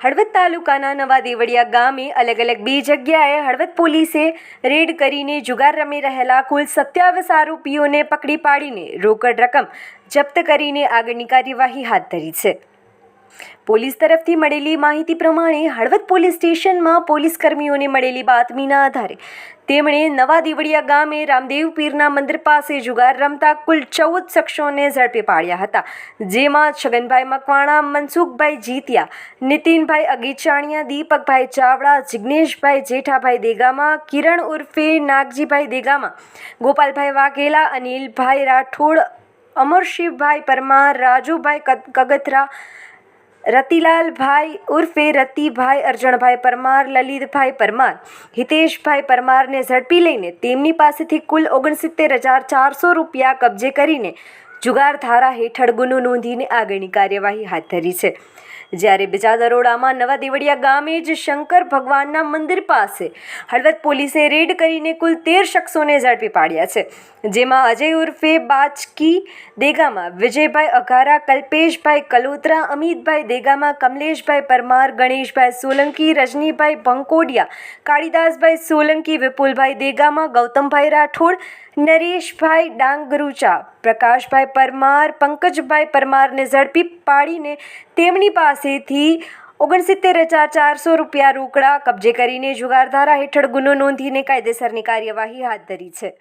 હળવદ તાલુકાના નવા દેવળિયા ગામે અલગ અલગ 2 જગ્યાએ હળવદ પોલીસે રેડ કરીને જુગાર રમી રહેલા કુલ 27 આરોપીઓને પકડી પાડીને રોકડ રકમ જપ્ત કરીને આગળની કાર્યવાહી હાથ ધરી છે। પોલીસ તરફથી મળેલી માહિતી પ્રમાણે હળવદ પોલીસ સ્ટેશનમાં પોલીસ કર્મીઓને મળેલી બાતમીના આધારે તેમણે નવા દેવળિયા ગામે રામદેવ પીરના મંદિર પાસે જુગાર રમતા કુલ 14 શખ્સોને ઝડપી પાડ્યા હતા, જેમાં છગનભાઈ મકવાણા, મનસુખભાઈ જીતિયા, નીતિનભાઈ અગીચાણિયા, દીપકભાઈ ચાવડા, જિગ્નેશભાઈ જેઠાભાઈ દેગામા, કિરણ ઉર્ફે નાગજીભાઈ દેગામા, ગોપાલભાઈ વાઘેલા, અનિલભાઈ રાઠોડ, અમરશિવભાઈ પરમાર, રાજુભાઈ કગથરા, રતિલાલભાઈ ઉર્ફે રતિભાઈ, અર્જણભાઈ પરમાર, લલિતભાઈ પરમાર, હિતેશભાઈ પરમારને ઝડપી લઈને તેમની પાસેથી કુલ 69,400 રૂપિયા કબજે કરીને જુગાર ધારા હેઠળ ગુનો નોંધીને આગળની કાર્યવાહી હાથ ધરી છે। જ્યારે બીજા દરોડામાં નવા દેવળિયા ગામે જ શંકર ભગવાનના મંદિર પાસે હળવદ પોલીસે રેડ કરીને કુલ 13 શખ્સોને ઝડપી પાડ્યા છે, જેમાં અજય ઉર્ફે બાચકી દેગામા, વિજયભાઈ અઘારા, કલ્પેશભાઈ કલોત્રા, અમિતભાઈ દેગામા, કમલેશભાઈ પરમાર, ગણેશભાઈ સોલંકી, રજનીભાઈ ભંકોડિયા, કાળીદાસભાઈ સોલંકી, વિપુલભાઈ દેગામા, ગૌતમભાઈ રાઠોડ, નરેશભાઈ ડાંગરુચા, પ્રકાશભાઈ પરમાર, પંકજભાઈ પરમારને ઝડપી પાડીને તેમની પાસેથી 69,400 રૂપિયા રોકડા કબજે કરીને જુગાર ધારા હેઠળ ગુનો નોંધીને કાયદેસરની કાર્યવાહી હાથ ધરી છે।